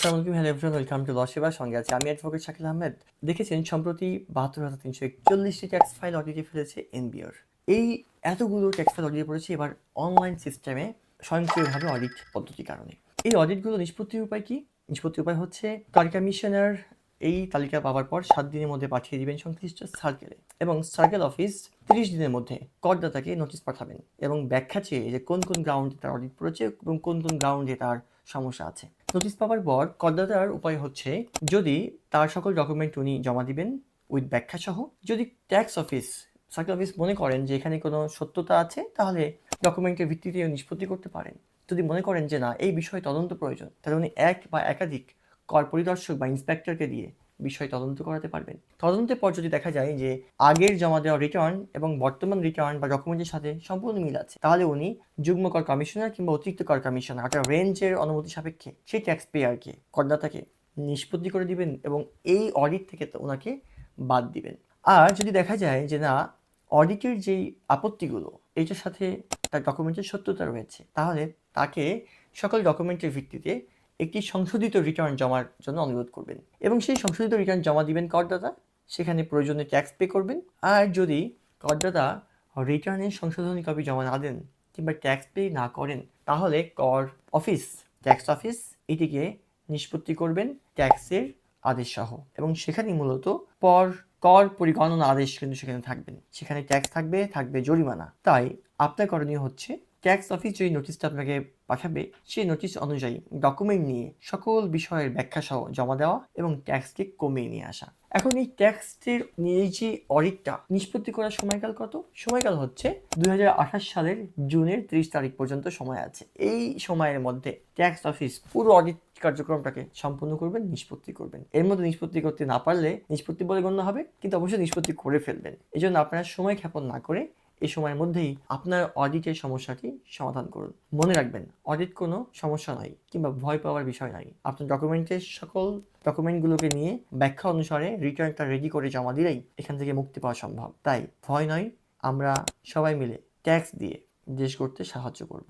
আসসালামু আলাইকুম, hello everyone, welcome to ল সেবা। সঙ্গে আছে আমি অ্যাডভোকেট শাকিল আহমেদ। দেখেছেন সম্প্রতি ৭২,৩৪১টি ট্যাক্স ফাইল অডিটে ফেলেছে এনবিআর। এই এতগুলো ট্যাক্স ফাইল অডিটে পড়েছে এবার অনলাইন সিস্টেমে স্বয়ংক্রিয়ভাবে অডিট পদ্ধতির কারণে। এই অডিটগুলো নিষ্পত্তির উপায় কি? নিষ্পত্তির উপায় হচ্ছে কমিশনার এই তালিকা পাওয়ার পর ৭ দিনের মধ্যে পাঠিয়ে দিবেন সংশ্লিষ্ট সার্কেলে, এবং সার্কেল অফিস ৩০ দিনের মধ্যে করদাতাকে নোটিশ পাঠাবেন এবং ব্যাখ্যা চেয়ে যে কোন কোন গ্রাউন্ডে তার অডিট পড়েছে এবং কোন কোন গ্রাউন্ডে তার সমস্যা আছে। নোটিশ পাওয়ার পর করদাতার উপায় হচ্ছে, যদি তার সকল ডকুমেন্ট উনি জমা দিবেন উইথ ব্যাখ্যা সহ। যদি ট্যাক্স অফিস, সার্কেল অফিস মনে করেন যে এখানে কোনো সত্যতা আছে, তাহলে ডকুমেন্টের ভিত্তিতে নিষ্পত্তি করতে পারেন। যদি মনে করেন যে না, এই বিষয়ে তদন্ত প্রয়োজন, তাহলে উনি এক বা একাধিক কর পরিদর্শক বা ইন্সপেক্টরকে দিয়ে বিষয় তদন্ত করাতে পারবেন। তদন্তের পর যদি দেখা যায় যে আগের জমা দেওয়া রিটার্ন এবং বর্তমান রিটার্ন বা ডকুমেন্টের সাথে সম্পূর্ণ মিল আছে, তাহলে উনি যুগ্ম কর কমিশনার কিংবা অতিরিক্ত কর কমিশনার অর্থাৎ রেঞ্জের অনুমতি সাপেক্ষে সেই ট্যাক্স পেয়ারকে, করদাতাকে নিষ্পত্তি করে দিবেন এবং এই অডিট থেকে ওনাকে বাদ দিবেন। আর যদি দেখা যায় যে না, অডিটের যেই আপত্তিগুলো এইটার সাথে তার ডকুমেন্টের সত্যতা রয়েছে, তাহলে তাকে সকল ডকুমেন্টের ভিত্তিতে একটি সংশোধিত রিটার্ন জমার জন্য অনুরোধ করবেন এবং সেই সংশোধিত রিটার্ন জমা দিবেন করদাতা। সেখানে প্রয়োজনে ট্যাক্স পে করবেন। আর যদি করদাতা রিটার্নের সংশোধনী কপি জমা না দেন কিংবা ট্যাক্স পে না করেন, তাহলে কর অফিস, ট্যাক্স অফিস এটিকে নিষ্পত্তি করবেন ট্যাক্সের আদেশ সহ, এবং সেখানে মূলত কর পরিগণনা আদেশ কিন্তু সেখানে থাকবেন। সেখানে ট্যাক্স থাকবে জরিমানা। তাই আপনার করণীয় হচ্ছে, ট্যাক্স অফিস যে নোটিশটা আপনাকে পাঠাবে সেই নোটিশ অনুযায়ী ডকুমেন্ট নিয়ে সকল বিষয়ের ব্যাখ্যা সহ জমা দেওয়া এবং ট্যাক্সকে কমিয়ে নিয়ে আসা। এখন এই ট্যাক্সের নিয়ে যে অডিটটা নিষ্পত্তি করার সময়কাল কত? সময়কাল হচ্ছে 2028 সালের জুনের 30 তারিখ পর্যন্ত সময় আছে। এই সময়ের মধ্যে ট্যাক্স অফিস পুরো অডিট কার্যক্রমটাকে সম্পূর্ণ করবেন, নিষ্পত্তি করবেন। এর মধ্যে নিষ্পত্তি করতে না পারলে নিষ্পত্তি বলে গণ্য হবে, কিন্তু অবশ্যই নিষ্পত্তি করে ফেলবেন। এই জন্য আপনারা সময় ক্ষেপণ না করে এই সময়ের মধ্যেই আপনার অডিটের সমস্যাটি সমাধান করুন। মনে রাখবেন, অডিট কোনো সমস্যা নয় কিংবা ভয় পাওয়ার বিষয় নয়। আপনার ডকুমেন্টের সকল ডকুমেন্টগুলোকে নিয়ে ব্যাখ্যা অনুসারে রিটার্নটা রেডি করে জমা দিলেই এখান থেকে মুক্তি পাওয়া সম্ভব। তাই ভয় নয়, আমরা সবাই মিলে ট্যাক্স দিয়ে দেশ গড়তে সাহায্য করব।